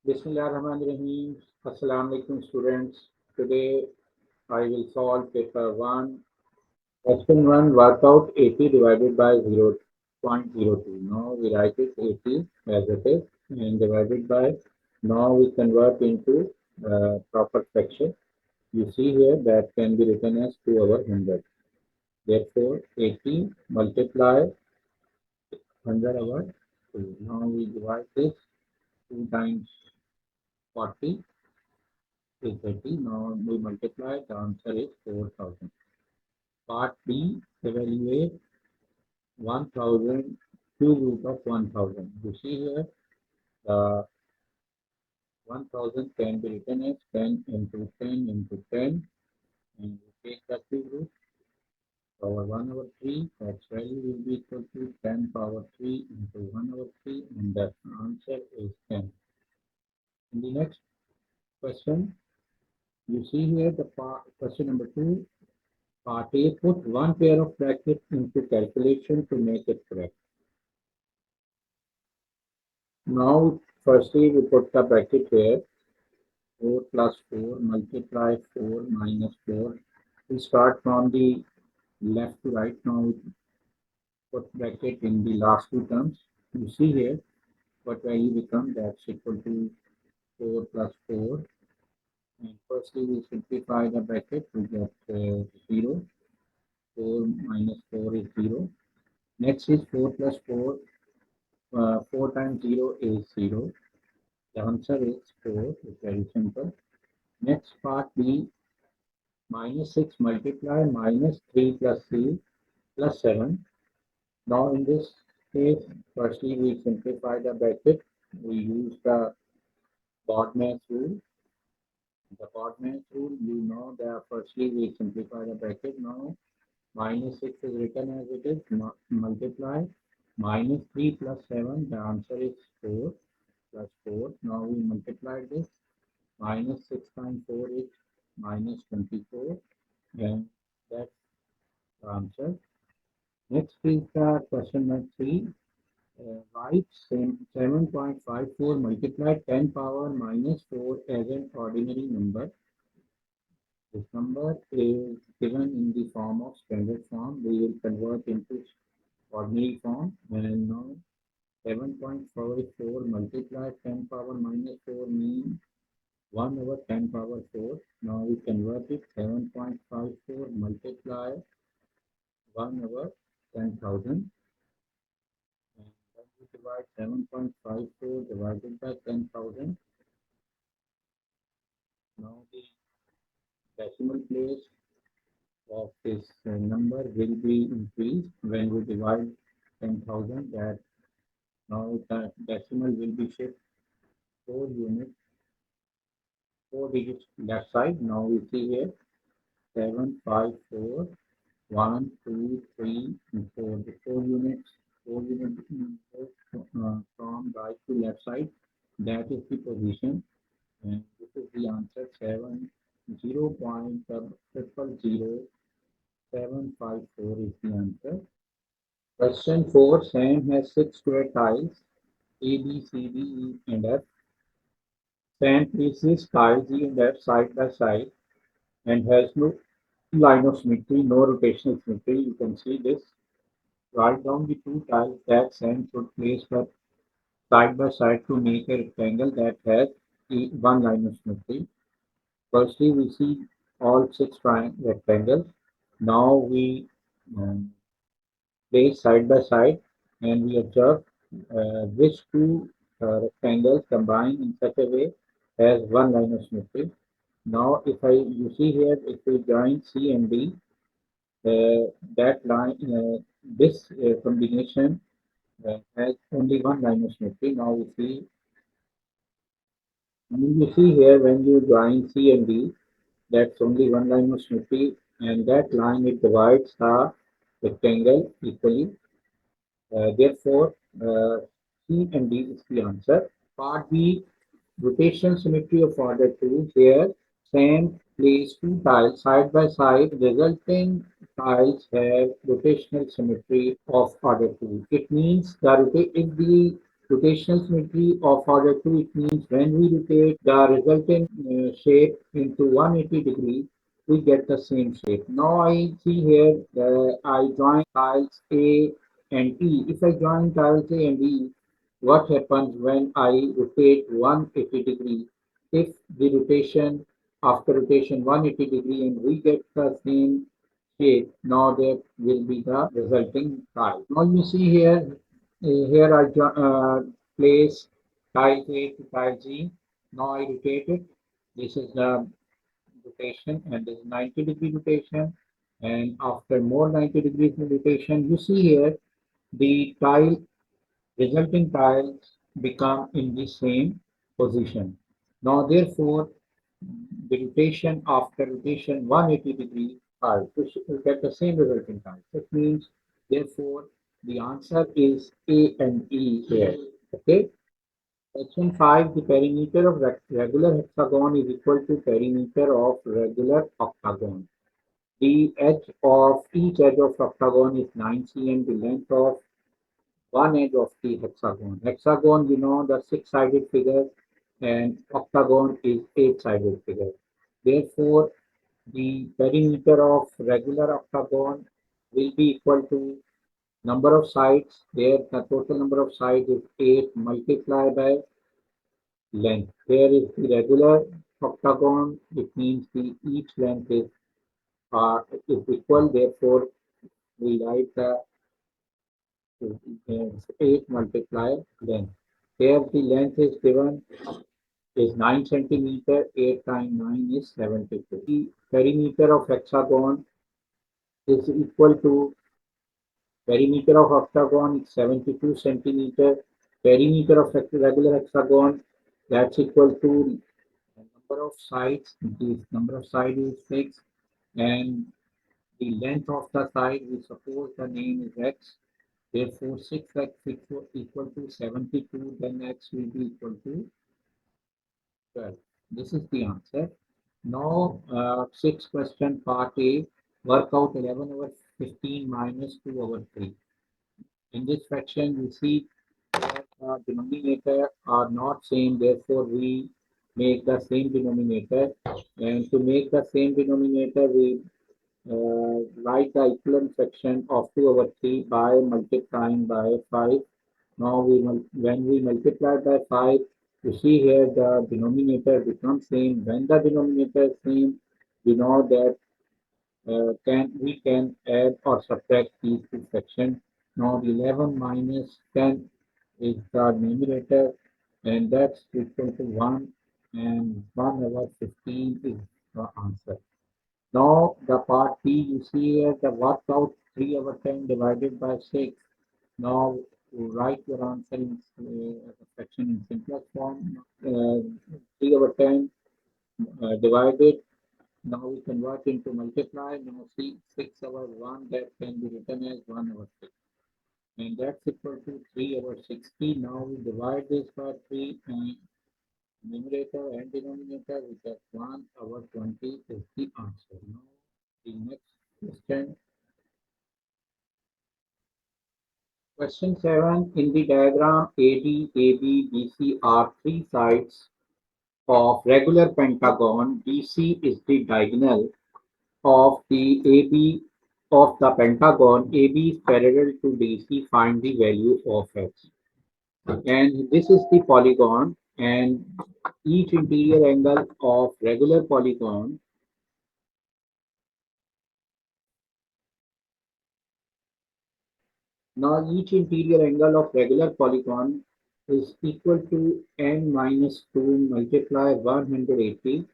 Bismillahirrahmanirrahim. Assalamu alaikum students. Today I will solve paper 1. Question 1, work out 80 divided by 0.02. Now we write it 80 as it is and divided by, now we convert into proper fraction. You see here that can be written as 2 over 100. Therefore 80 multiply 100 over 2. Now we divide this 2 times 40 is 30. Now we multiply, the answer is 4,000. Part B, evaluate 1,000, cube root of 1,000. You see here, the 1,000 can be written as 10 into 10 into 10, and we take the cube root, power 1 over 3, that's value will be equal to 10 power 3 into 1 over 3, and the answer is 10. In the next question, you see here the question number 2, part A, put one pair of brackets into calculation to make it correct. Now, firstly, we put the bracket here, 4 plus 4 multiply 4 minus 4. We start from the left to right. Now, we put bracket in the last two terms. You see here, what value becomes, that's equal to 4 plus 4. And firstly, we simplify the bracket, we get 0. 4 minus 4 is 0. Next is 4 plus 4. 4 times 0 is 0. The answer is 4. It's very simple. Next part B, minus 6 multiply minus 3 plus 3 plus 7. Now in this case, firstly we simplify the bracket. We use the BODMAS rule. The BODMAS rule, you know that firstly we simplify the bracket. Now minus 6 is written as it is, multiply minus 3 plus 7. The answer is 4 plus 4. Now we multiply this. Minus 6 times 4 is minus 24, and that's the answer. Next is the question number 3. Write 7.54 multiply 10 power minus 4 as an ordinary number. This number is given in the form of standard form. We will convert into ordinary form, and now 7.44 multiply 10 power minus 4 means 1 over 10 power 4. Now we convert it, 7.54 multiply 1 over 10,000. And then we divide 7.54 divided by 10,000. Now the decimal place of this number will be increased when we divide 10,000. That now the decimal will be shifted 4 units, 4 digits left side. Now we see here 754. 1, 2, 3, and 4. The 4 units from right to left side. That is the position, and this is the answer. 0.000754 is the answer. Question 4. Sam has 6 square tiles A, B, C, D, E, and F. Sam places tiles E and F side by side and has no line of symmetry, no rotational symmetry. You can see this. Write down the two tiles that Sam should place side by side to make a rectangle that has one line of symmetry. Firstly, we see all 6 rectangles. Now we place side by side and we observe which two rectangles combine in such a way as one line of symmetry. Now, if you see here, if we join C and D, that line, this combination has only one line of symmetry. Now you see here when you join C and D, that's only one line of symmetry, and that line it divides the rectangle equally. Therefore, C and D is the answer. Part B, rotation symmetry of order 2. Here, Sam placed two tiles side by side. Resulting tiles have rotational symmetry of order 2. It means that if the Rotational symmetry of order 2, it means when we rotate the resultant shape into 180 degree, we get the same shape. Now I see here I join tiles A and E. If I join tiles A and E, what happens when I rotate 180 degree? If the rotation after rotation 180 degree and we get the same shape, now that will be the resulting tile. Now you see here, here I place tile A to tile Z. Now I rotate it. This is the rotation and this is 90-degree rotation. And after more 90 degrees rotation, you see here the tile resulting tiles become in the same position. Now therefore, the rotation after rotation 180 degree tiles, we get the same resulting tiles. That means therefore the answer is A and E here. Okay. Section 5, the perimeter of regular hexagon is equal to perimeter of regular octagon. The edge of each edge of octagon is 9 cm, the length of one edge of the hexagon. Hexagon, you know, the six-sided figure, and octagon is eight-sided figure. Therefore, the perimeter of regular octagon will be equal to number of sides. There, the total number of sides is 8 multiplied by length. There is the regular octagon. It means the each length is equal. Therefore, we write the 8 multiplied length. Here the length is given is 9 centimeter. 8 times 9 is 72. The perimeter of hexagon is equal to perimeter of octagon is 72 centimeter. Perimeter of regular hexagon, that's equal to number of sides. The number of sides is 6, and the length of the side, we suppose the name is x. Therefore, 6x equal to 72, then x will be equal to 12. This is the answer. Now, sixth question, part A. Work out 11 over 15 minus 2 over 3. In this fraction, we see that denominator are not same. Therefore, we make the same denominator. And to make the same denominator, we write the equivalent fraction of 2 over 3 by multiplying by 5. Now, when we multiply by 5, you see here the denominator becomes same. When the denominator is same, we know that we can add or subtract these two fractions. Now, 11 minus 10 is the numerator, and that's equal to 1, and 1 over 15 is the answer. Now, the part B, you see here the work out 3 over 10 divided by 6. Now, write your answer in the fraction in simplest form. 3 over 10 divided. Now we convert into multiply. Now see 6 over 1, that can be written as 1 over 6. And that's equal to 3 over 60. Now we divide this by 3 and numerator and denominator, we get 1 over 20 is the answer. Now the next question. Question 7. In the diagram AD, AB, BC are three sides of regular pentagon. BC is the diagonal of the AB of the pentagon. AB is parallel to DC. Find the value of x. And this is the polygon, and each interior angle of regular polygon now each interior angle of regular polygon is equal to n minus 2 multiply 180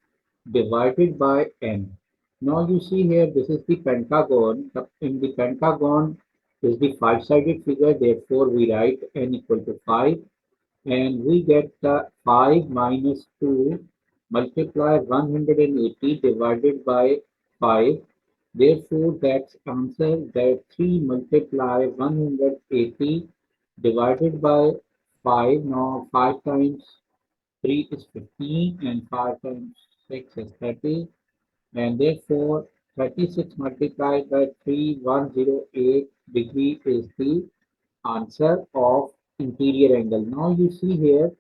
divided by n. Now you see here, this is the pentagon. In the pentagon is the five-sided figure. Therefore, we write n equal to 5, and we get the 5 minus 2 multiply 180 divided by 5. Therefore, that's answer that 3 multiply 180 divided by 5. Now 5 times 3 is 15 and 5 times 6 is 30, and therefore 36 multiplied by 3, 108 degree is the answer of interior angle. Now you see here,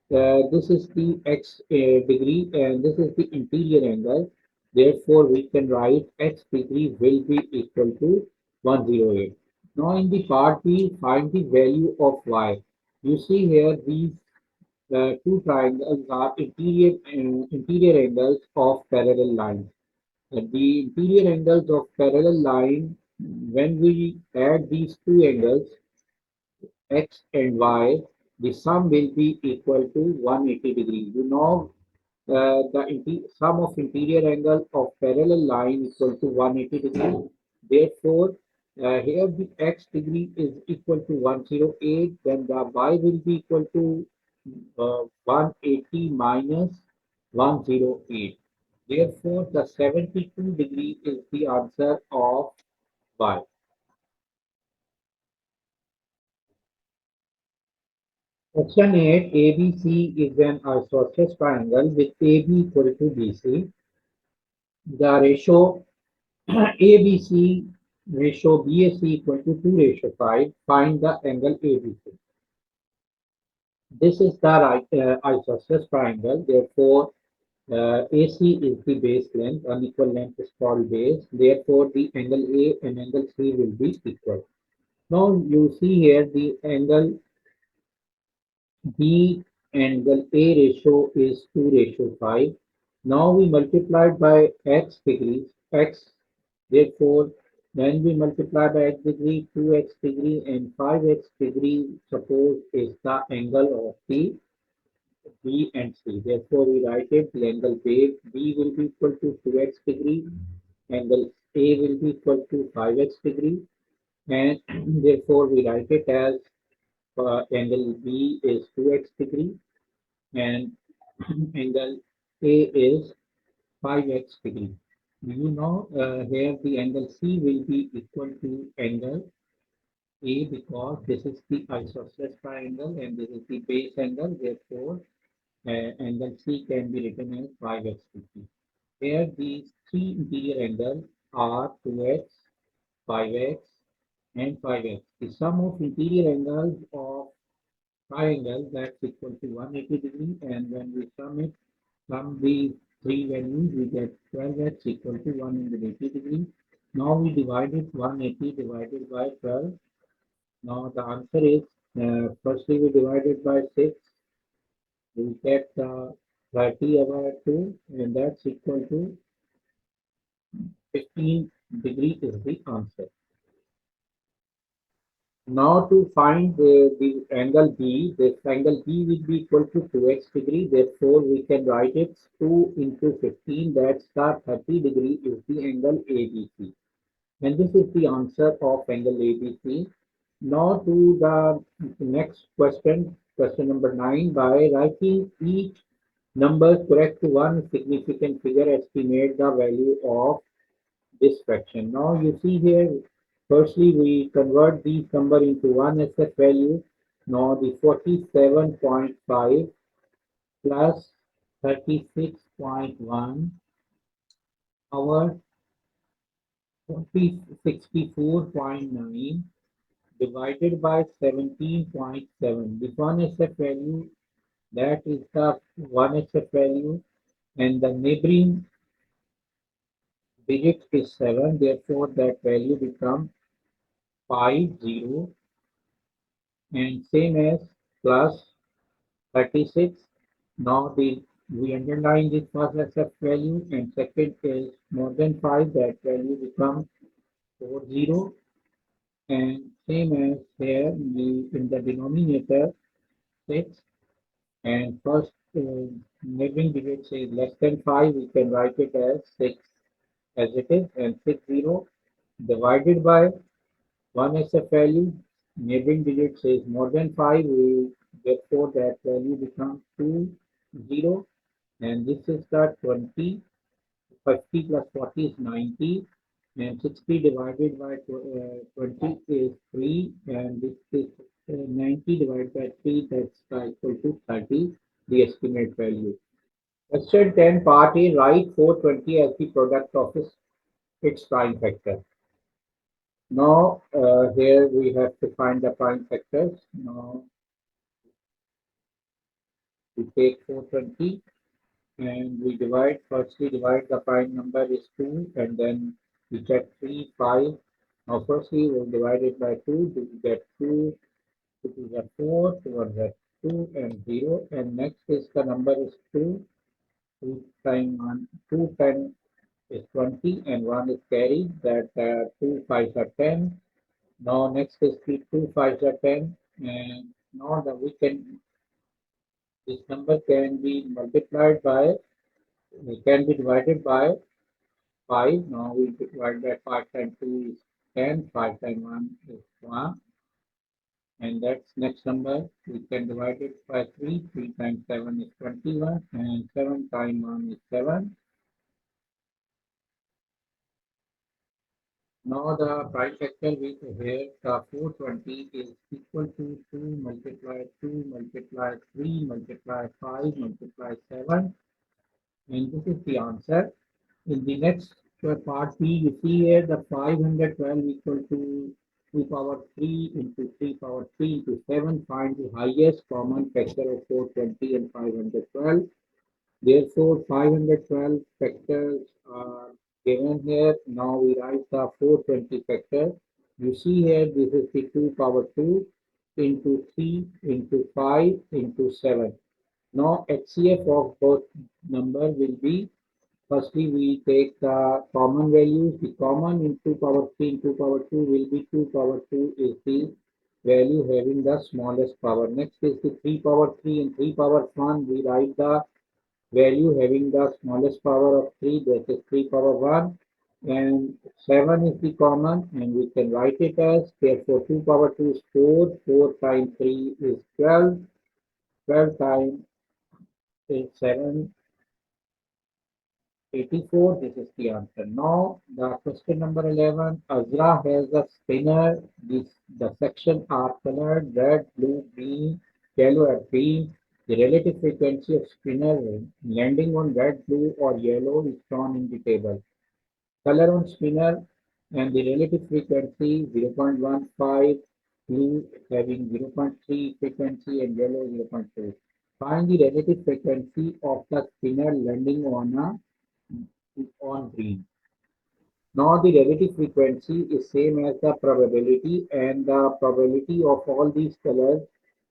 this is the x degree and this is the interior angle. Therefore, we can write x degree will be equal to 108. Now in the part B, find the value of y. You see here these two triangles are interior angles of parallel lines. The interior angles of parallel line, when we add these two angles, x and y, the sum will be equal to 180 degree. You know the sum of interior angle of parallel line equal to 180 degree. Therefore, here the x degree is equal to 108, then the y will be equal to 180 minus 108. Therefore, the 72 degree is the answer of y. Question 8, ABC is an isosceles triangle with AB equal to BC. The ratio ABC ratio BAC equal to 2 ratio 5. Find the angle ABC. This is the right isosceles triangle. Therefore, AC is the base length. Unequal length is called base. Therefore, the angle A and angle C will be equal. Now you see here the angle B angle A ratio is 2 ratio 5. Now we multiplied by x degrees, x. Therefore, when we multiply by x degree, 2x degree and 5x degree, suppose is the angle of the B and C. Therefore, we write it, the angle B will be equal to 2x degree, angle A will be equal to 5x degree, and therefore we write it as angle B is 2x degree and angle A is 5x degree. You know here the angle C will be equal to angle A because this is the isosceles triangle and this is the base angle. Therefore, angle C can be written as 5x degree. Here these three interior angles are 2x, 5x and 5x. The sum of interior angles of triangle that's equal to 180 degree, and when we sum it from the three values we get 12x equal to 180 degree. Now we divide it 180 divided by 12. Now the answer is firstly we divide it by 6, we get 30 over 2 and that's equal to 15 degree is the answer. Now to find the angle B, this angle B will be equal to 2x degree. Therefore, we can write it 2 into 15. That's the 30 degree is the angle ABC. And this is the answer of angle ABC. Now to the next question, question number 9. By writing each number correct to one significant figure, estimate the value of this fraction. Now you see here, firstly we convert these number into one SF value. Now the 47.5 plus 36.1 over 64.9 divided by 17.7. The one SF value, that is the one SF value, and the neighboring digit is 7. Therefore, that value becomes 50 and same as plus 36. Now we underline this first SF value and second is more than 5. That value becomes 40 and same as here in the denominator 6 and first neighboring digit is less than 5. We can write it as 6 as it is and 60 divided by 1 SF value, neighboring digit is more than 5, we therefore that value becomes 20 and this is the 20, 50 plus 40 is 90 and 60 divided by 20 is 3 and this is 90 divided by 3 that's equal to 30, the estimate value. Question 10 part A, write 420 as the product of its prime factor. Now, here we have to find the prime factors. Now, We take 420 and we divide. Firstly, divide the prime number is 2, and then we check 3, 5. Now, firstly, we'll divide it by 2. We get 2, 2 is a 4, 2 is a 2, and 0. And next is the number is 2. 2 times 1, 2 10 is 20, and 1 is carried. That 2 5s are 10. Now, next is the 2 5s are 10. And now that we can, this number can be multiplied by, it can be divided by 5. Now we divide by 5 times 2 is 10, 5 times 1 is 1, and that's next number. We can divide it by 3. 3 times 7 is 21, and 7 times 1 is 7. Now the prime factor with here, the 420 is equal to 2 multiply 2 multiply 3 multiply 5 multiply 7, and this is the answer. In the next part B, you see here the 512 equal to 2 power 3 into 3 power 3 into 7. Find the highest common factor of 420 and 512. Therefore, 512 factors are given here. Now we write the 420 factor. You see here, this is the 2 power 2 into 3 into 5 into 7. Now, HCF of both number will be, firstly, we take the common values. The common in 2 power 3 and 2 power 2 will be 2 power 2 is the value having the smallest power. Next is the 3 power 3 and 3 power 1. We write the value having the smallest power of 3, that is 3 power 1. And 7 is the common, and we can write it as, therefore 2 power 2 is 4. 4 times 3 is 12. 12 times is 7. 84, this is the answer. Now, the question number 11, Azra has a spinner. The sections are colored red, blue, green, yellow, and green. The relative frequency of spinner landing on red, blue, or yellow is shown in the table. Color on spinner and the relative frequency 0.15, blue having 0.3 frequency and yellow 0.2. Find the relative frequency of the spinner landing on green. Now the relative frequency is same as the probability, and the probability of all these colors,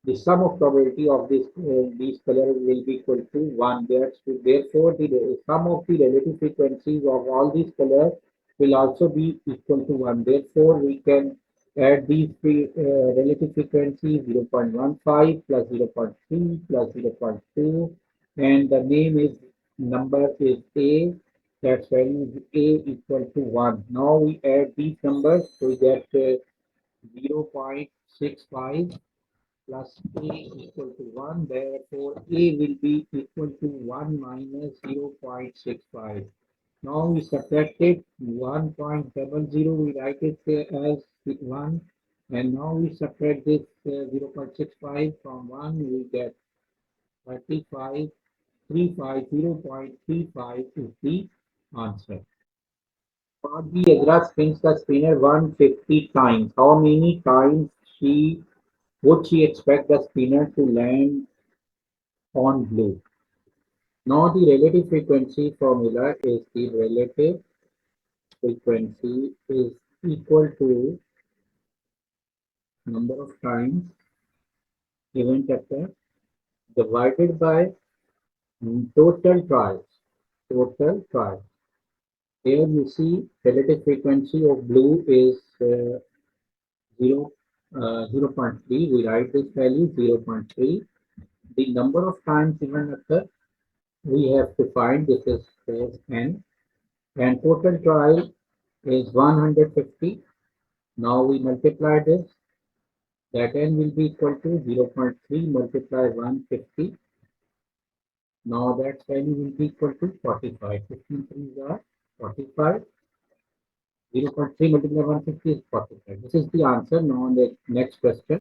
the sum of probability of these colors will be equal to 1. Therefore, the sum of the relative frequencies of all these colors will also be equal to 1. Therefore, we can add these relative frequencies 0.15 plus 0.3 plus 0.2, and the name is number is A, that's value is A equal to 1. Now we add these numbers, so we get 0.65 plus A equal to 1. Therefore, A will be equal to 1 minus 0.65. Now we subtract it 1.00, we write it as 1. And now we subtract this 0.65 from 1, we get 35. 0.35 is the answer. Part B, Azra spins the spinner 150 times. How many times would she expect the spinner to land on blue? Now the relative frequency formula is the relative frequency is equal to number of times event occur divided by total tries. Total tries. Here you see relative frequency of blue is 0.3. We write this value 0.3. The number of times even occur, we have to find, this is n, and total trial is 150. Now we multiply this, that n will be equal to 0.3 multiply 150. Now that value will be equal to 45. 15 threes are 45. 0.3 multiply 150 is 45. This is the answer. Now on the next question.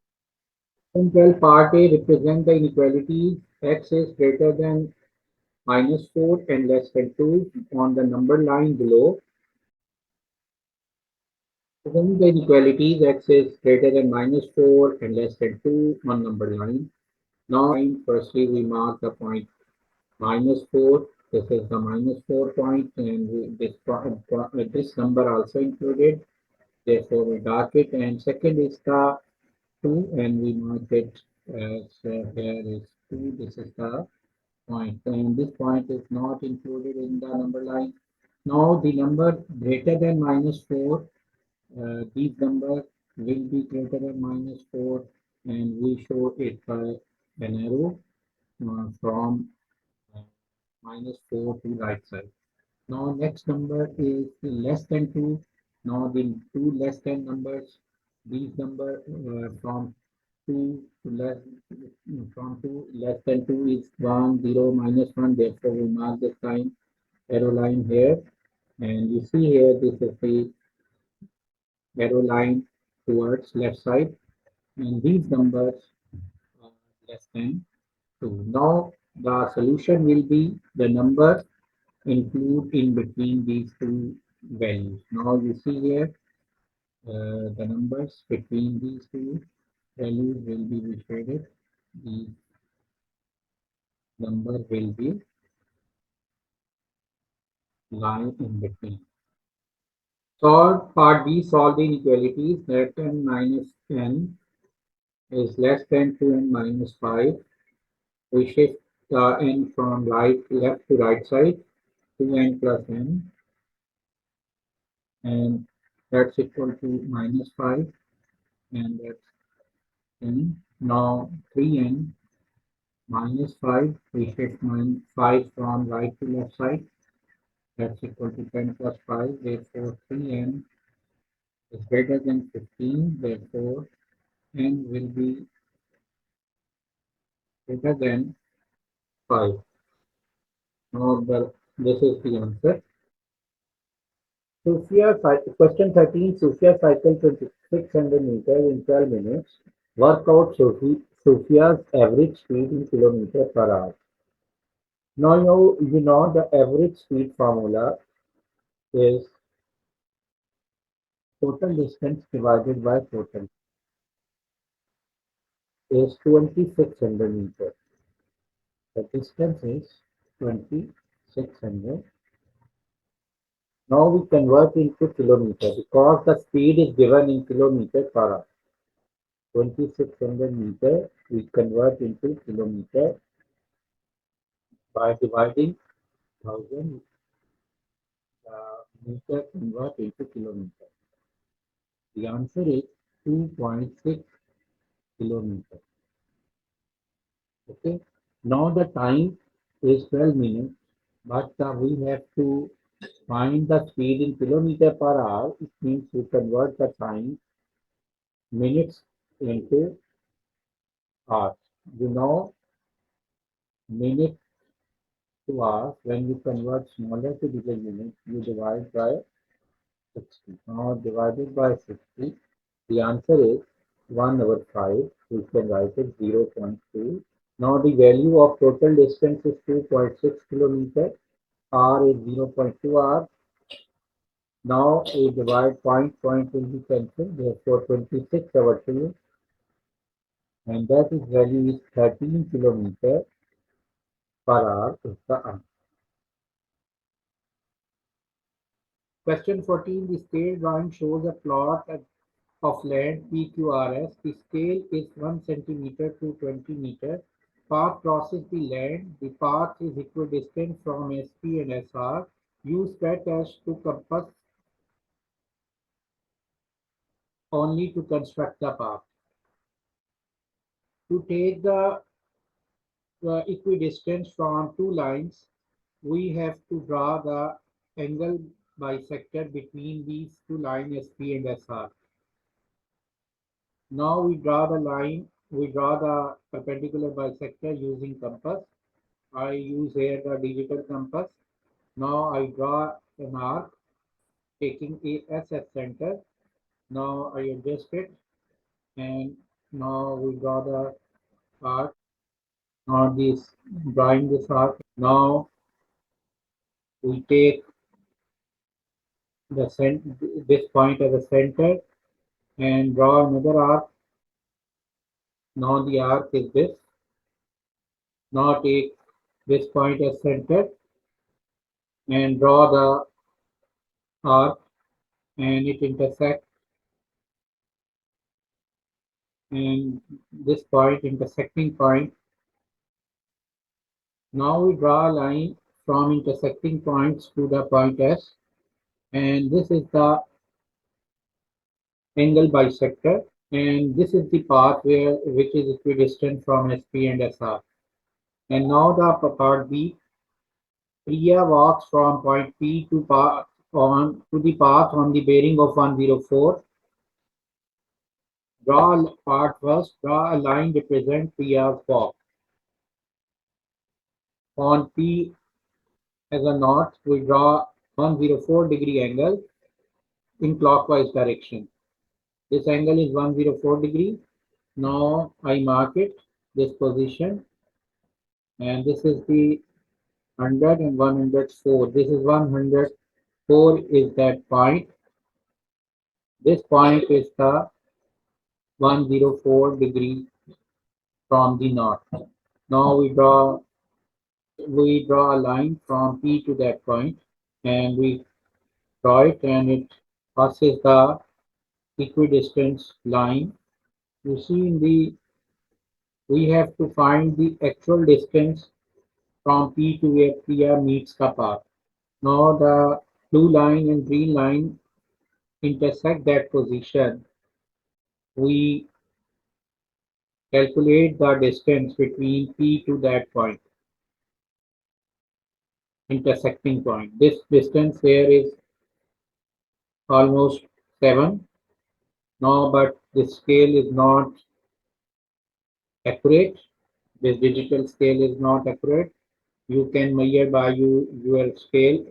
In 12 part A, represent the inequalities. X is greater than minus 4 and less than 2 on the number line below. Represent the inequalities. X is greater than minus 4 and less than 2 on number line. Now, firstly, we mark the point -4. This is the -4 point, and this number also included. Therefore, we dark it. And second is the 2, and we mark it as here is 2. This is the point, and this point is not included in the number line. Now, the number greater than -4, these numbers will be greater than -4, and we show it by an arrow from -4 to right side. Now next number is less than 2. Now the two less than numbers, these number from 2 to less from 2 less than 2 is 1, 0, -1. Therefore we mark this line, arrow line here, and you see here this is the arrow line towards left side, and these numbers are less than 2. Now the solution will be the number include in between these two values. Now you see here the numbers between these two values will be shaded. The number will be line in between. Solve part B, solve the inequalities that n minus n is less than 2n minus 5. We shift n from left to right side, 2n plus n, and that's equal to -5, and that's n. Now 3n -5, we shift 5 from right to left side. That's equal to 10 plus 5. Therefore, 3n is greater than 15. Therefore, n will be greater than 5. Now, this is the answer. Question 13, Sophia cycled 2600 meters in 12 minutes. Work out Sophia's average speed in kilometer per hour. Now you know the average speed formula is total distance divided by total is 2600 meters. The distance is 2600. Now we convert into kilometer because the speed is given in kilometer per hour. 2600 meter we convert into kilometer by dividing 1000 meter convert into kilometer. The answer is 2.6 kilometer. Okay. Now the time is 12 minutes, but we have to find the speed in kilometer per hour. It means we convert the time minutes into hours. You know, minutes to hours, when you convert smaller to bigger units, you divide by 60. Now divided by 60, the answer is 1 over 5. We can write it 0.2. Now the value of total distance is 2.6 kilometers. R is 0.2 R. Now we divide point will be cancelled, therefore 26 over 2, and that is value is 13 kilometer per hour is the answer. Question 14, the scale drawing shows a plot of land PQRS. The scale is 1 centimeter to 20 meter. Path crosses the land. The path is equidistant from SP and SR. Use pet as to compass only to construct the path. To take the equidistance from two lines, we have to draw the angle bisector between these two lines SP and SR. Now we draw the perpendicular bisector using compass. I use here the digital compass. Now I draw an arc taking AS as center. Now I adjust it, and now we draw the arc. Now drawing this arc. Now we take this point as a center and draw another arc. Now the arc is this. Now take this point as center and draw the arc, and it intersects, and this point, intersecting point. Now we draw a line from intersecting points to the point S, and this is the angle bisector, and this is the path which is equidistant from SP and SR. And now the part B, Priya walks from point P to the path on the bearing of 104. Draw a line represent Priya's walk. On P as a north, we draw 104-degree angle in clockwise direction. This angle is 104 degree. Now I mark it, this position, and this is the 100 and 104. This is 104 is that point. This point is the 104 degree from the north. Now we draw a line from P to that point, and we draw it, and it passes the equidistance line. You see we have to find the actual distance from P to where Priya meets the path. Now the blue line and green line intersect that position. We calculate the distance between P to that point, intersecting point. This distance here is almost 7. Now, but the scale is not accurate. This digital scale is not accurate. You can measure by your scale.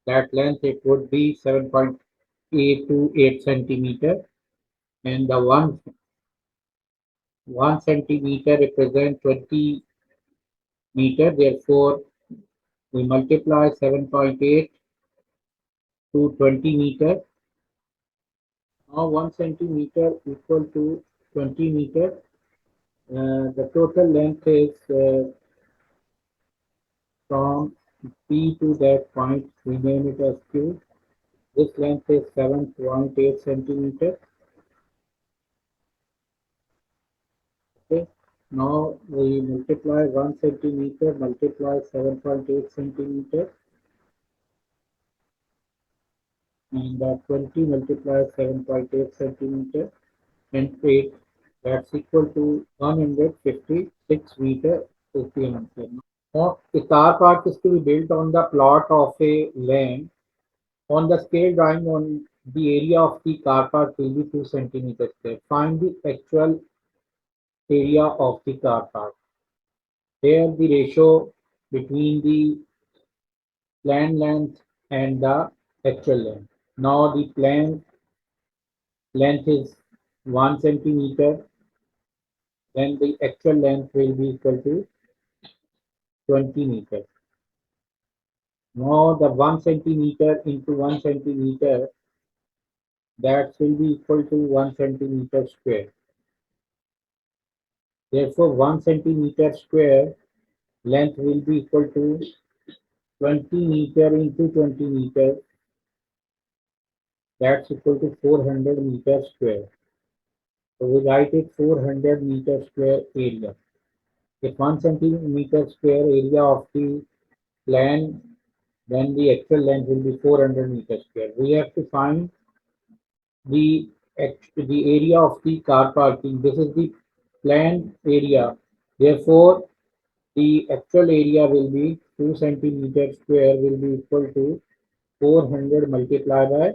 That length, it would be 7.828 centimeter, and the 1 centimeter represent 20 meter. Therefore, we multiply 7.8 to 20 meter. Now 1 centimeter equal to 20 meter. The total length is from P to that point, we name it as Q. This length is 7.8 centimeter. Okay. Now we multiply 1 centimeter, multiply 7.8 centimeter, and that 20 multiplies 7.8 centimeter and 8, that's equal to 156 meter is the answer. Now, the car park is to be built on the plot of a land. On the scale drawing, on the area of the car park will be 2 centimeters square. Find the actual area of the car park. Here the ratio between the planned length and the actual length. Now the planned length is 1 centimeter, then the actual length will be equal to 20 meters. Now the 1 centimeter into 1 centimeter, that will be equal to 1 centimeter square. Therefore 1 centimeter square length will be equal to 20 meter into 20 meter, that's equal to 400 meter square. So we write it 400 meter square area. If 1 centimeter square area of the plan, then the actual length will be 400 meters square. We have to find the area of the car parking. This is the planned area. Therefore, the actual area will be 2 centimeter square will be equal to 400 multiplied by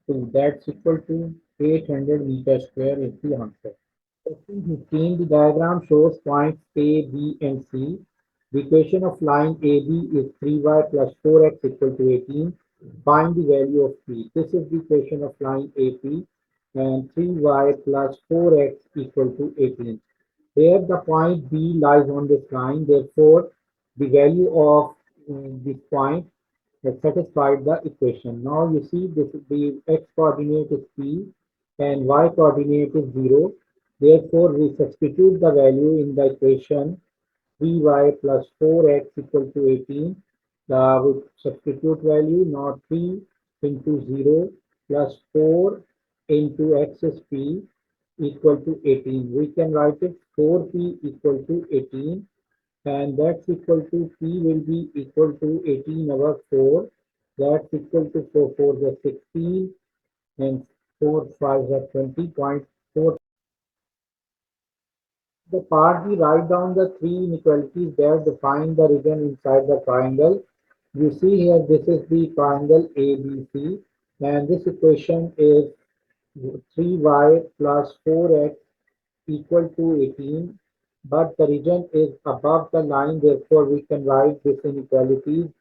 2. That's equal to 800 meters square is the answer. Question 15. The diagram shows points A, B, and C. The equation of line AB is 3y plus 4x equal to 18. Find the value of P. This is the equation of line AP, and 3y plus 4x equal to 18. Here the point B lies on this line. Therefore, the value of this point has satisfied the equation. Now you see this, the x coordinate is P and y coordinate is 0. Therefore, we substitute the value in the equation 3y plus 4x equal to 18. With substitute value, now 3 into 0 plus 4 into x is p equal to 18. We can write it 4p equal to 18, and that's equal to p will be equal to 18 over 4. That's equal to 4 4 is 16 and 4 5 is 20.4. The part we write down the three inequalities that define the region inside the triangle. You see here, this is the triangle ABC, and this equation is 3y plus 4x equal to 18, but the region is above the line, therefore we can write this inequality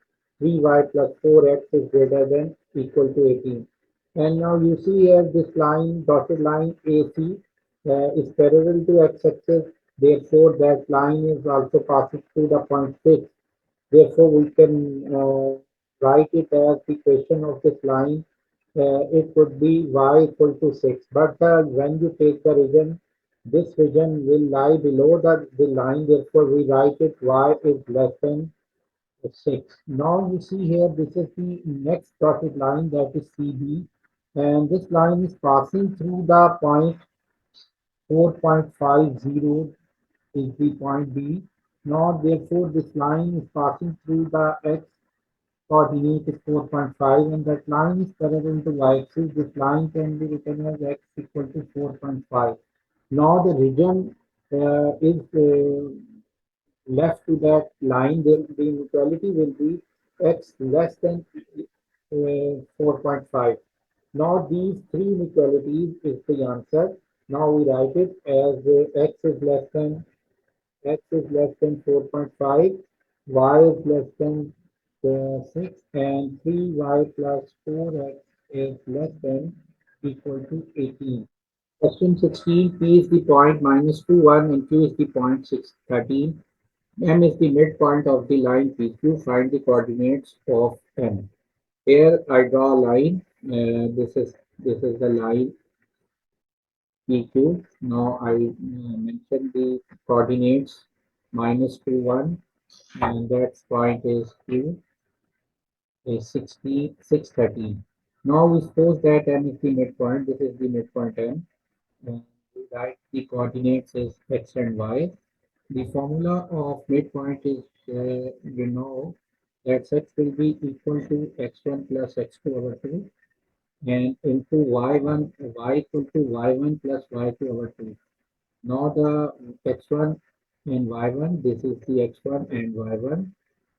3y plus 4x is greater than equal to 18. And now you see here this line, dotted line AC is parallel to x-axis, therefore that line is also passing through the point 6. Therefore, we can write it as the equation of this line. It would be y equal to 6. But when you take the region, this region will lie below the line. Therefore, we write it y is less than 6. Now you see here, this is the next dotted line, that is CB. And this line is passing through the point 4.50 is the point B. Now, therefore, this line is passing through the x coordinate is 4.5, and that line is parallel to y-axis. This line can be written as x equal to 4.5. Now, the region is left to that line. The inequality will be x less than 4.5. Now, these three inequalities is the answer. Now, we write it as x is less than 4.5, y is less than 6, and 3y plus 4x is less than equal to 18. Question 16, P is the point minus 2, 1, and Q is the point 6, 13. M is the midpoint of the line PQ. Find the coordinates of M. Here I draw a line. This is the line PQ. Now I mention the coordinates minus 2, 1, and that point is Q is 66, 13. Now we suppose that M is the midpoint. This is the midpoint M. And we write the coordinates is x and y. The formula of midpoint is, you know, that x will be equal to x1 plus x2 over 2, and into y1, y equal to y1 plus y2 over 2. Now the x1 and y1, this is the x1 and y1,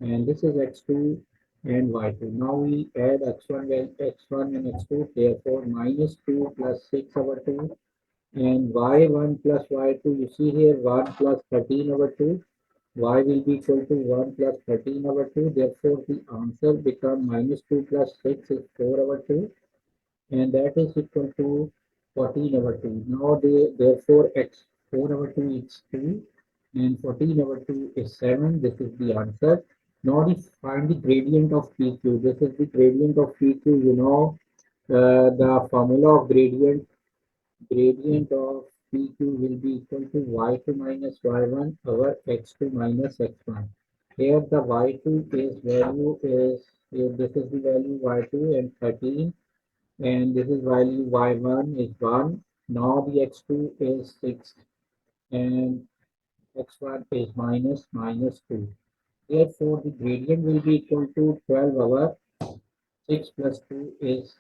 and this is x2 and y2. Now we add x1 and x2, therefore minus 2 plus 6 over 2, and y1 plus y2, you see here 1 plus 13 over 2, y will be equal to 1 plus 13 over 2, therefore the answer becomes minus 2 plus 6 is 4 over 2, and that is equal to 14 over 2. Now therefore x 4 over 2 is 2 and 14 over 2 is 7. This is the answer. Now find the gradient of PQ. This is the gradient of PQ. You know the formula of gradient of PQ will be equal to y2 minus y1 over x2 minus x1. Here the y2 is value is, here this is the value y2 and 13, and this is value y1 is 1. Now the x2 is 6 and x1 is minus 2. Therefore, the gradient will be equal to 12 over 6 plus 2 is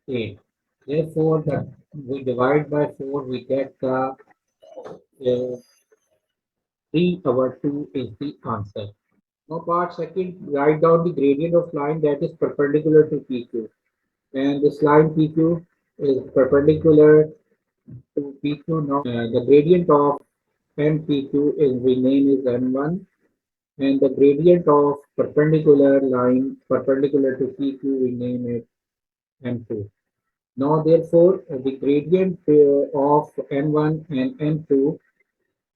8. Therefore, we divide by 4, we get the 3 over 2 is the answer. Now, part second, write down the gradient of line that is perpendicular to PQ. And this line PQ is perpendicular to PQ. Now, the gradient of MPQ is renamed as M1, and the gradient of perpendicular line perpendicular to PQ we name it M2. Now, therefore, the gradient of M1 and M2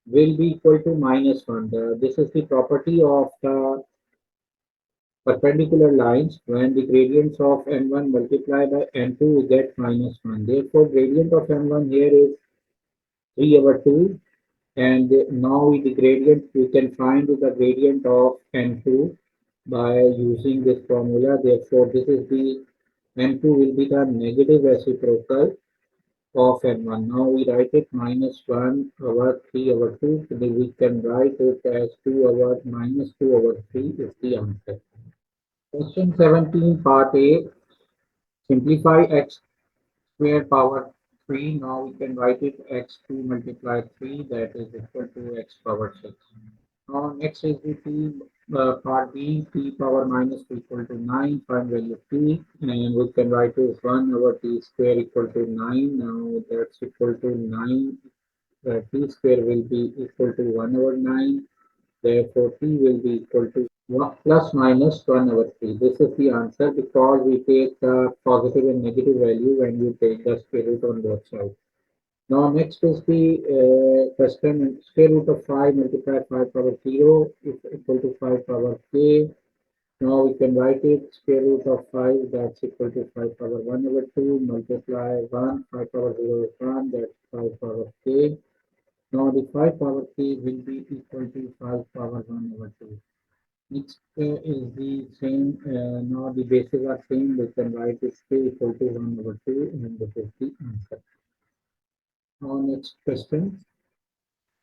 will be equal to minus 1. This is the property of the perpendicular lines. When the gradients of M1 multiply by M2, we get minus 1. Therefore, gradient of M1 here is 3 over 2, And now with the gradient, we can find the gradient of n2 by using this formula. Therefore, this is the n2 will be the negative reciprocal of n1. Now we write it minus 1 over 3 over 2. Then we can write it as 2 over minus 2 over 3 is the answer. Question 17, part A. Simplify x squared power 3. Now we can write it x2 multiplied 3, that is equal to x power 6. Now next is the t part B, t power minus 2 equal to 9, find value of t, and we can write it as 1 over t square equal to 9. Now that's equal to 9, t square will be equal to 1 over 9, therefore t will be equal to plus minus 1 over 3. This is the answer because we take the positive and negative value when we take the square root on both sides. Now next is the question. Square root of 5 multiplied 5 power 0 is equal to 5 power k. Now we can write it square root of 5, that's equal to 5 power 1 over 2 multiply 1, 5 power 0 is 1, that's 5 power k. Now the 5 power k will be equal to 5 power 1 over 2. Next is the same, now the bases are same, we can write it k equal to 1 over 2 and this is the answer. Now next question.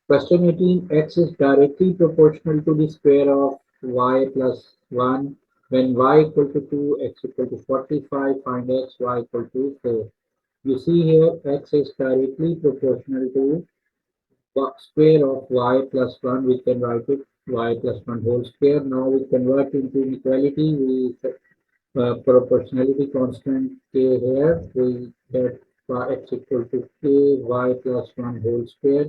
Question 18, x is directly proportional to the square of y plus 1 when y equal to 2, x equal to 45, find x, y equal to 4. You see here x is directly proportional to the square of y plus 1, we can write it y plus 1 whole square. Now we convert into inequality, we proportionality constant k here, we get x equal to k y plus 1 whole square.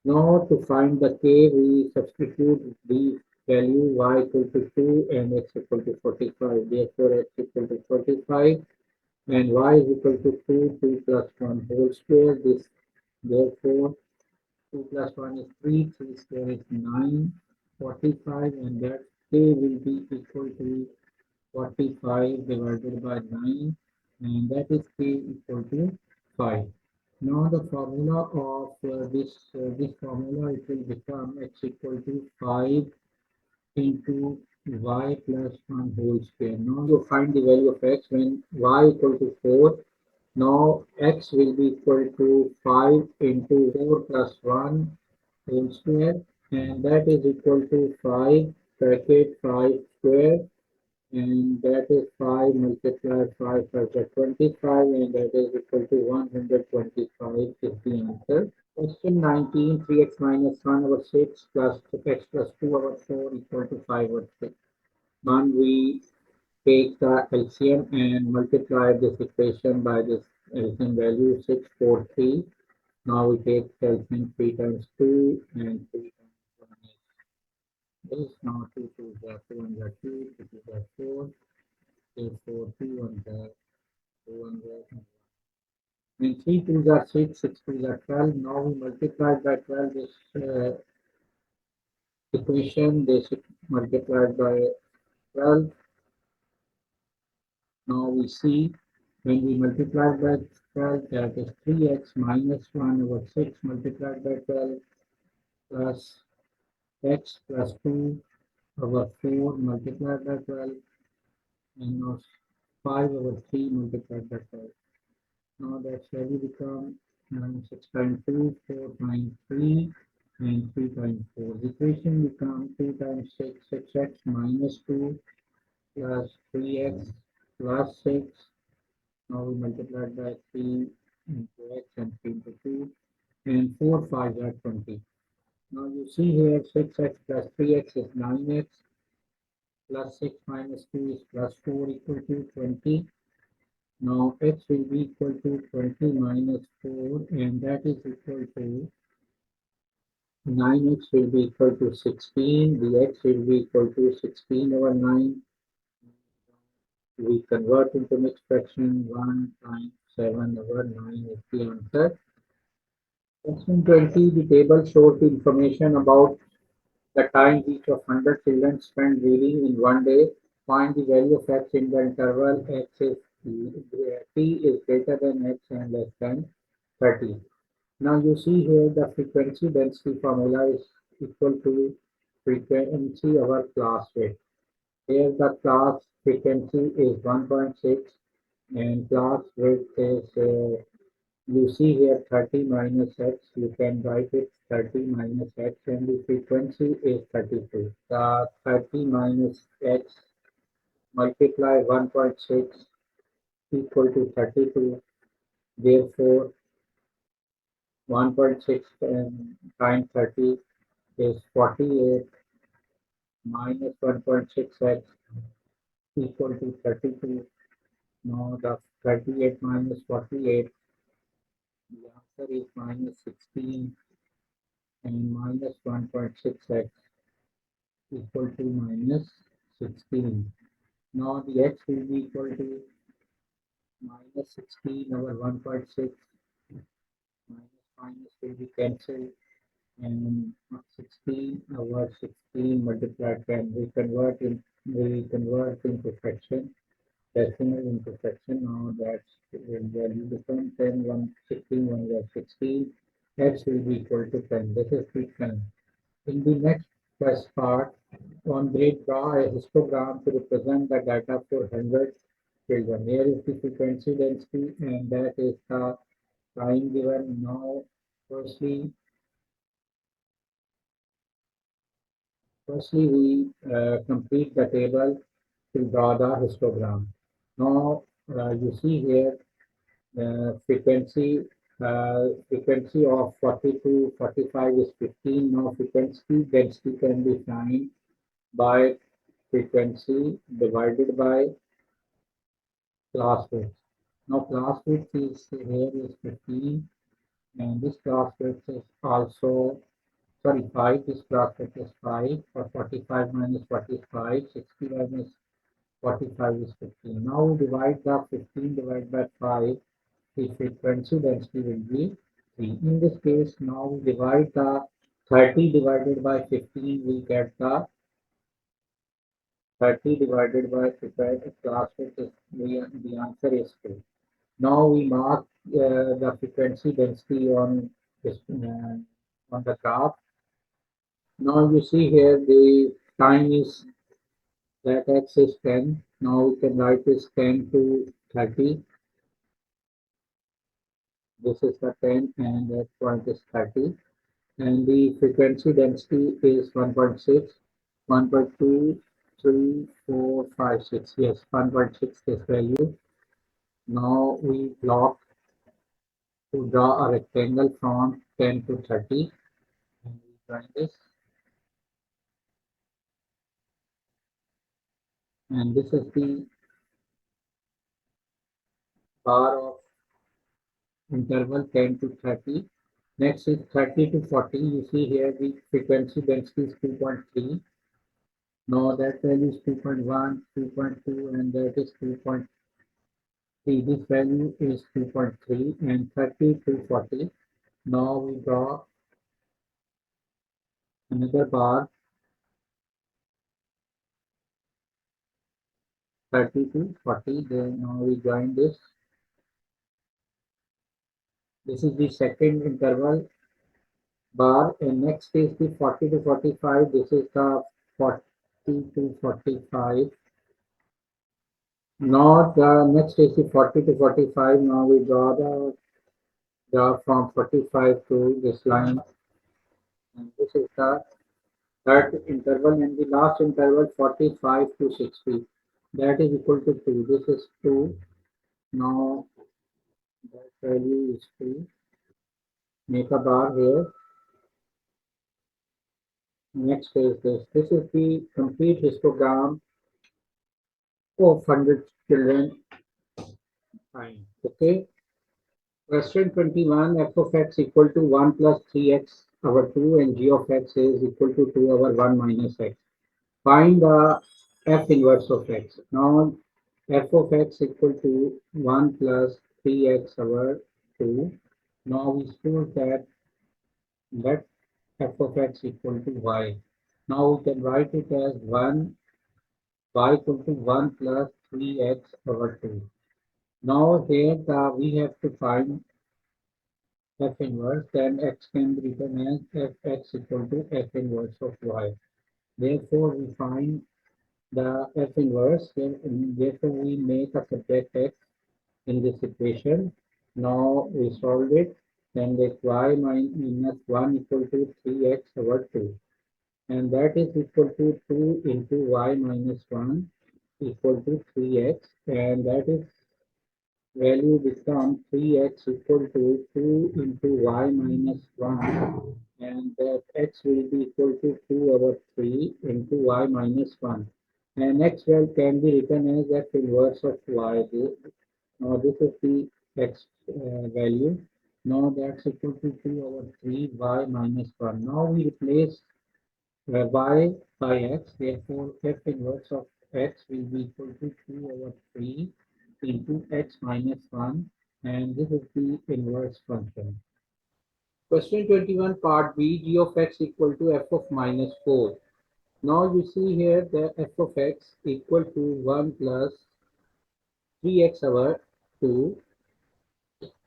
Now to find the k, we substitute the value y equal to 2 and x equal to 45. Therefore, x equal to 45 and y is equal to 2, 2 plus 1 whole square. This therefore 2 plus 1 is 3, 3 square is 9, 45 and that k will be equal to 45 divided by 9 and that is k equal to 5. Now the formula of this formula, it will become x equal to 5 into y plus 1 whole square. Now you find the value of x when y equal to 4. Now x will be equal to 5 into 4 plus 1 whole square and that is equal to 5 bracket 5 square and that is 5 multiplied 5 plus 25 and that is equal to 125 is the answer. Question 19, 3x minus 1 over 6 plus x plus 2 over 4 equal to 5 over 6. Now we take the LCM and multiply this equation by this LCM value 643. Now we take LCM 3 times 2 and 3 times 1 is this. Now 2 2 is 2 and 2, 2 2 is 4. Therefore, 2 1 is 2 1 and 3 2s are 6, 6 2s are 12. Now we multiply by 12 this equation, this multiplied by 12. Now we see when we multiply by 12, that is 3x minus 1 over 6 multiplied by 12 plus x plus 2 over 4 multiplied by 12 and now 5 over 3 multiplied by 12. Now that's value become 6 times 2, 4 times 3 and 3 times 4. The equation become 2 times 6, 6x minus 2 plus 3x plus 6. Now we multiply by 3 into x and 3 into 2 and 4 5 are 20. Now you see here 6x plus 3x is 9x plus 6 minus 2 is plus 4 equal to 20. Now x will be equal to 20 minus 4 and that is equal to 9x will be equal to 16. The x will be equal to 16 over 9. We convert into mixed fraction 1 times 7 over 9 is the answer. Question 20, the table shows the information about the time each of 100 children spend reading in one day. Find the value of x in the interval x is t is greater than x and less than 30. Now you see here the frequency density formula is equal to frequency over class width. Here the class frequency is 1.6 and class width is, you see here 30 minus x, you can write it 30 minus x and the frequency is 32. The 30 minus x multiply 1.6 equal to 32. Therefore, 1.6 times 30 is 48 minus 1.6x equal to 32. Now the 38 minus 48, the answer is minus 16 and minus 1.6x equal to minus 16. Now the x will be equal to minus 16 over 1.6 minus minus will be cancelled and 16 over 16 multiplied 10. We convert into fraction, decimal into fraction. Now that's when value become 10, 1, 16, 1 is 16. X will be equal to 10. This is the 10. In the next first part, on grade draw a histogram to represent the data for 100 children. Here is the frequency density and that is the time given. Now, firstly, we complete the table to draw the histogram. Now, you see here frequency of 40 to 45 is 15. Now, frequency density can be found by frequency divided by class width. Now, class width is here is 15, and this class width is also, sorry, 5. This class width is 5. For 45 minus 45, 60 minus 45 is 15. Now we divide the 15 divided by 5. The frequency density will be 3. In this case, now we divide the 30 divided by 15. We get the 30 divided by 15 class width is the answer is 2. Now we mark the frequency density on this on the graph. Now you see here the time is that x is 10. Now we can write this 10 to 30. This is the 10 and that point is 30. And the frequency density is 1.6, 1.2, 3, 4, 5, 6. Yes, 1.6 this value. Now we block to draw a rectangle from 10 to 30. And we join this. And this is the bar of interval 10 to 30. Next is 30 to 40. You see here the frequency density is 2.3. Now that value is 2.1, 2.2, and that is 2.3. This value is 2.3 and 30 to 40. Now we draw another bar 30 to 40. Then now we join this. This is the second interval bar, and next is the 40 to 45. This is the 40 to 45. Now the next is the 40 to 45. Now we draw the graph from 45 to this line, and this is the third interval, and the last interval 45 to 60. That is equal to 2. This is 2. Now that value is 2. Make a bar here. Next is this. This is the complete histogram of 100 children. Fine. Okay. Question 21, f of x equal to 1 plus 3x over 2 and g of x is equal to 2 over 1 minus x. Find the f inverse of x. Now f of x equal to 1 plus 3x over 2. Now we suppose that let f of x equal to y. Now we can write it as 1 y equal to 1 plus 3x over 2. Now here we have to find f inverse, then x can be written as fx equal to f inverse of y. Therefore, we find the f inverse, therefore we make a subject x in this equation. Now we solve it, then let y minus 1 equal to 3x over 2. And that is equal to 2 into y minus 1 equal to 3x, and that is value becomes 3x equal to 2 into y minus 1, and that x will be equal to 2 over 3 into y minus 1. And x value can be written as f inverse of y. Now this is the x value. Now that's equal to 2 over 3 y minus 1. Now we replace y by x, therefore f inverse of x will be equal to 2 over 3 into x minus 1, and this is the inverse function. Question 21 part B, g of x equal to f of minus 4. Now you see here the f of x equal to 1 plus 3x over 2.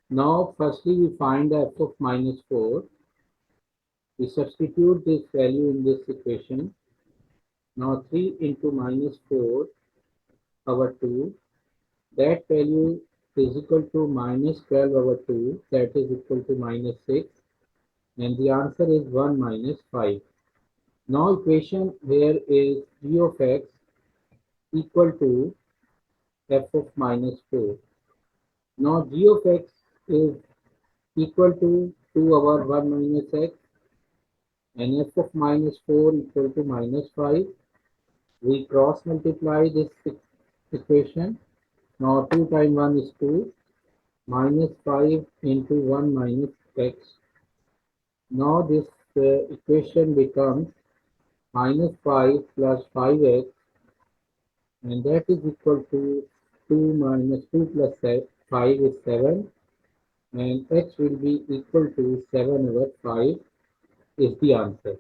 Now firstly we find the f of minus 4. We substitute this value in this equation. Now 3 into minus 4 over 2, that value is equal to minus 12 over 2, that is equal to minus 6, and the answer is 1 minus 5. Now equation here is g of x equal to f of minus 4. Now g of x is equal to 2 over 1 minus x, and f of minus 4 equal to minus 5. We cross multiply this equation. Now 2 times 1 is 2, minus 5 into 1 minus x. Now this equation becomes minus 5 plus 5x, and that is equal to 2 minus 2 plus 5 is 7, and x will be equal to 7 over 5 is the answer.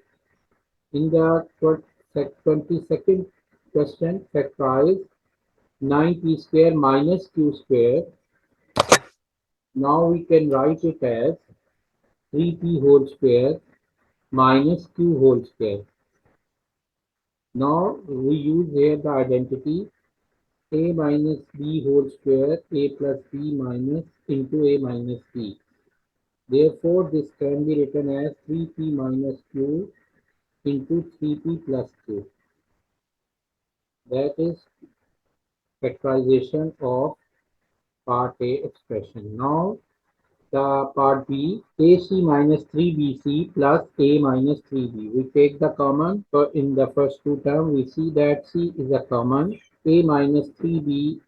In the 22nd question, factorize 9p square minus q square. Now we can write it as 3p whole square minus q whole square. Now we use here the identity a minus b whole square, a plus b minus into a minus b. Therefore, this can be written as 3p minus q into 3p plus q. That is factorization of part A expression. Now the part B, AC minus 3BC plus A minus 3B. We take the common, so in the first two terms, we see that C is a common. A minus 3B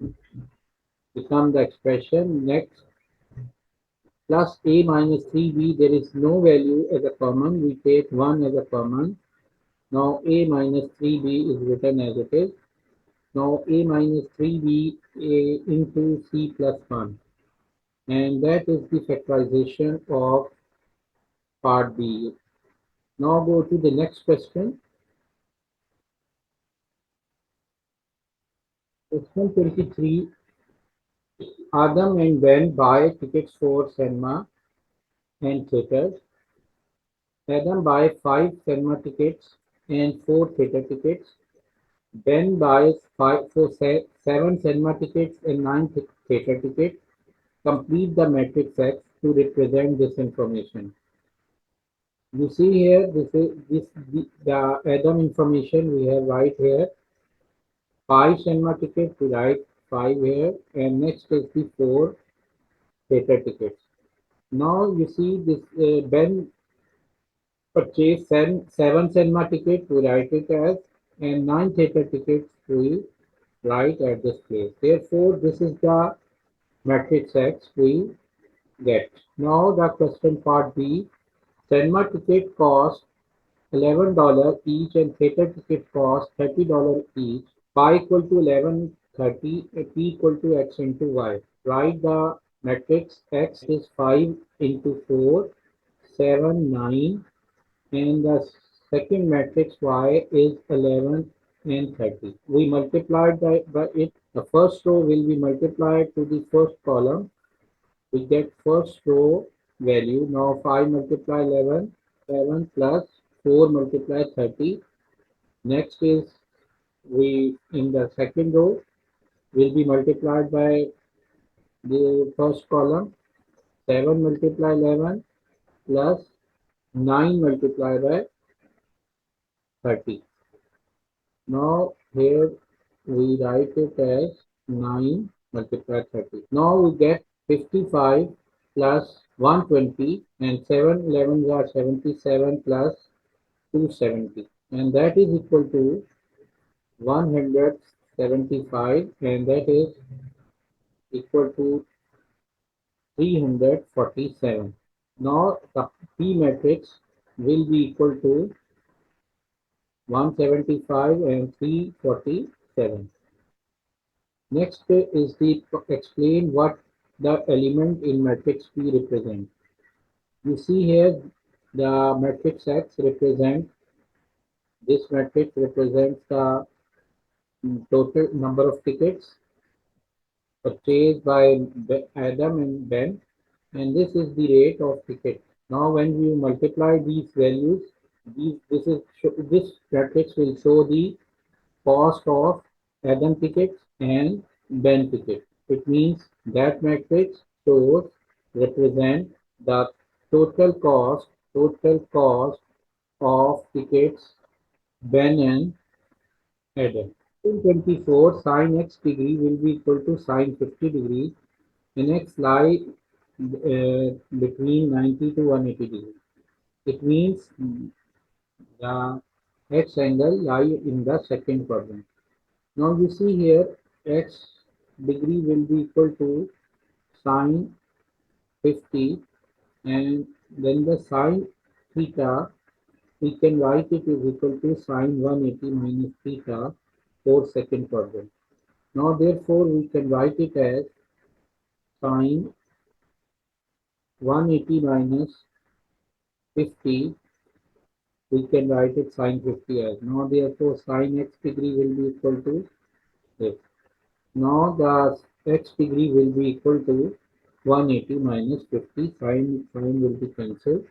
become the expression. Next, plus A minus 3B, there is no value as a common. We take 1 as a common. Now A minus 3B is written as it is. Now A minus 3B into C plus 1. And that is the factorization of part B. Now go to the next question. Question 23. Adam and Ben buy tickets for cinema and theaters. Adam buys 5 cinema tickets and 4 theater tickets. Ben buys 7 cinema tickets and 9 theater tickets. Complete the matrix X to represent this information. You see here, the Adam information we have right here. 5 cinema tickets, we write 5 here, and next is the 4 theater tickets. Now you see this Ben purchased 7 cinema tickets, we write it as, and 9 theater tickets we write at this place. Therefore, this is the matrix X we get. Now the question part B, cinema ticket cost $11 each and theater ticket cost $30 each. Pi equal to 11, 30, p equal to x into y. Write the matrix x is 5 into 4, 7, 9, and the second matrix y is 11 and 30. We multiplied by it. The first row will be multiplied to the first column. We get first row value. Now 5 multiply 11, 7 plus 4 multiply 30. Next is we in the second row will be multiplied by the first column. 7 multiply 11 plus 9 multiply by 30. Now here we write it as 9 multiply 30. Now we get 55 plus 120 and 7 11s are 77 plus 270 and that is equal to 175 and that is equal to 347. Now the P matrix will be equal to 175 and 347. Next is the explain what the element in matrix P represent. You see here the matrix X represent this matrix represents the total number of tickets purchased by Adam and Ben, and this is the rate of ticket. Now, when we multiply these values, this matrix will show the cost of Adam tickets and Ben tickets. It means that matrix shows represent the total cost of tickets Ben and Adam. In 24, sine x degree will be equal to sine 50 degrees and x lie between 90 to 180 degrees. It means the x angle lie in the second quadrant. Now you see here x degree will be equal to sine 50 and then the sine theta we can write it is equal to sine 180 minus theta for second quadrant. Now therefore we can write it as sine 180 minus 50, we can write it sine 50 as. Now therefore sine x degree will be equal to this. Now the x degree will be equal to 180 minus 50, sine will be cancelled.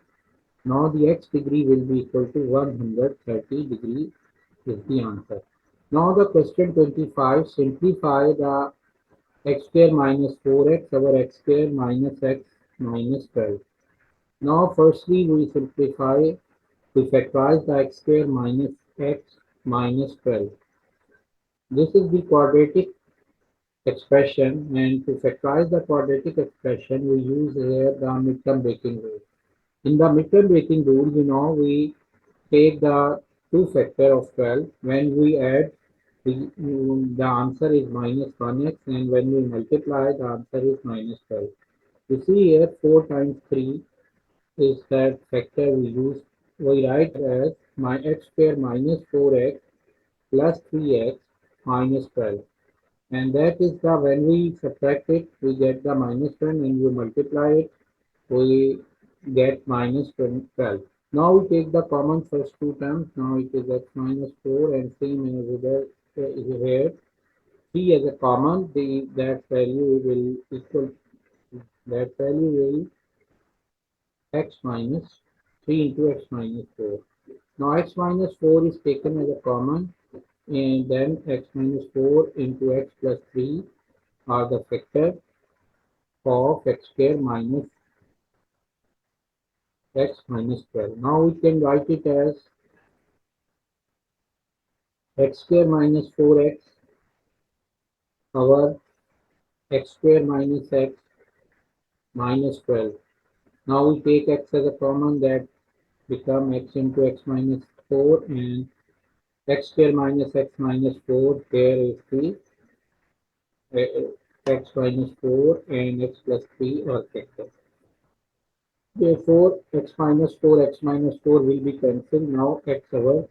Now the x degree will be equal to 130 degree is the answer. Now the question 25, simplify the x square minus 4x over x square minus x minus 12. Now firstly we simplify, we factorize the x square minus x minus 12. This is the quadratic expression and to factorize the quadratic expression we use here the midterm breaking rule. In the midterm breaking rule, we take the 2 factor of 12. When we add, the answer is minus 1x and when we multiply, the answer is minus 12. You see here 4 times 3 is that factor we use. We write as my x square minus 4x plus 3x minus 12. And that is the, when we subtract it, we get the minus 1 and we multiply it, we get minus 12. Now we take the common first two terms. Now it is x minus 4 and same as here. 3 as a common, that value will equal, that value will x minus 3 into x minus 4. Now x minus 4 is taken as a common and then x minus 4 into x plus 3 are the factor of x square minus x minus 12. Now we can write it as x square minus 4x over x square minus x minus 12. Now we take x as a common, that become x into x minus 4 and x square minus x minus 4, here is the x minus 4 and x plus 3 are factors. Therefore, x minus 4 will be cancelled. Now x over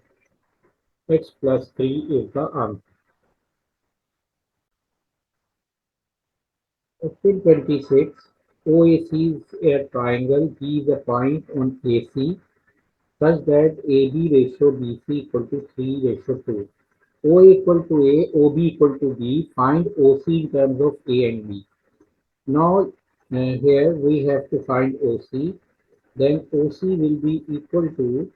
x plus 3 is the answer. Question 26. OAC is a triangle. B is a point on AC such that AB ratio BC equal to 3 ratio 2. OA equal to A, OB equal to B. Find OC in terms of A and B. Now Here we have to find OC. Then OC will be equal to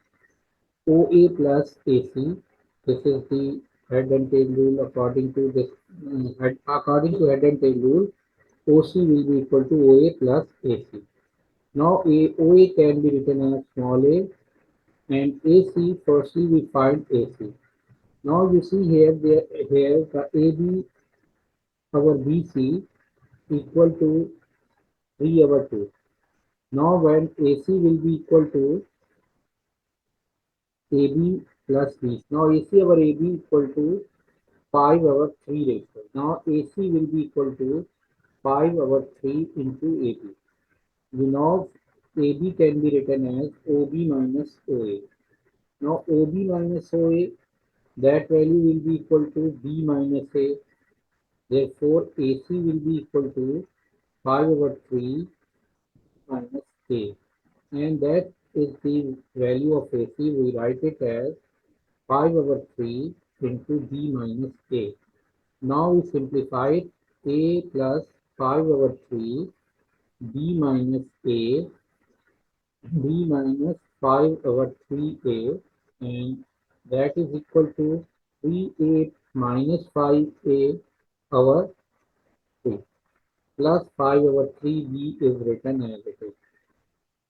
OA plus AC. This is the head and tail rule according to this. According to head and tail rule, OC will be equal to OA plus AC. Now OA can be written as small a and AC. Firstly, we find AC. Now you see here the AB our BC equal to 3 over 2. Now when AC will be equal to AB plus BC. Now AC over AB equal to 5 over 3 ratio. Now AC will be equal to 5 over 3 into AB. We know AB can be written as OB minus OA. Now OB minus OA, that value will be equal to B minus A. Therefore AC will be equal to 5 over 3 minus A. And that is the value of AC. We write it as 5 over 3 into B minus A. Now we simplify it. A plus 5 over 3 B minus A, B minus 5 over 3A, and that is equal to 3A minus 5A over 2 plus 5 over 3B is written as it is.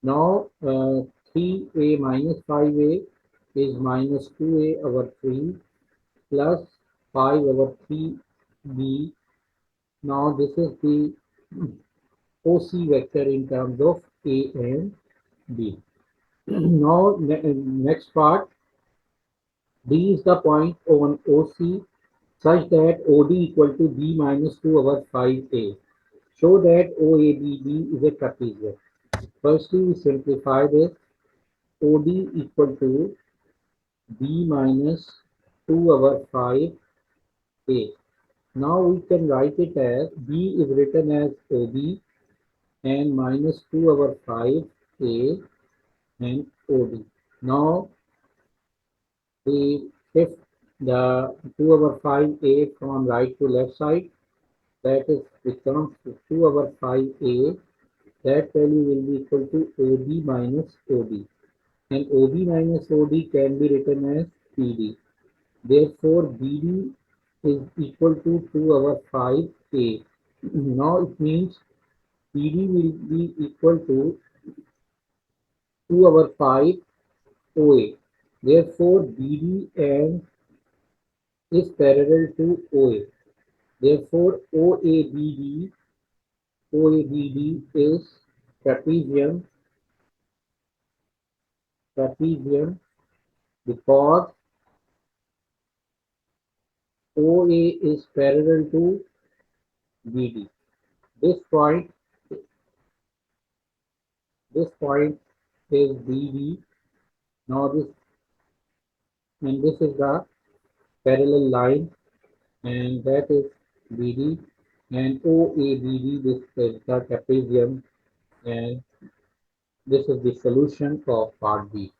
Now 3A minus 5A is minus 2A over 3 plus 5 over 3B. Now this is the OC vector in terms of A and B. Now next part, D is the point on OC such that OD equal to B minus 2 over 5A. Show that OABD is a trapezium. Firstly, we simplify this. OD equal to B minus 2 over 5A. Now we can write it as B is written as OB and minus 2 over 5A and OD. Now we shift the 2 over 5A from right to left side. That is becomes 2 over 5A. That value will be equal to OB minus OD. And OB minus OD can be written as BD. Therefore, BD is equal to 2 over 5A. Now it means BD will be equal to 2 over 5 OA. Therefore, BD and is parallel to OA. Therefore, OABD is trapezium, because OA is parallel to BD. This point, this point is BD. Now this is the parallel line, and that is BD, and OABD. This is the trapezium, and this is the solution of part B.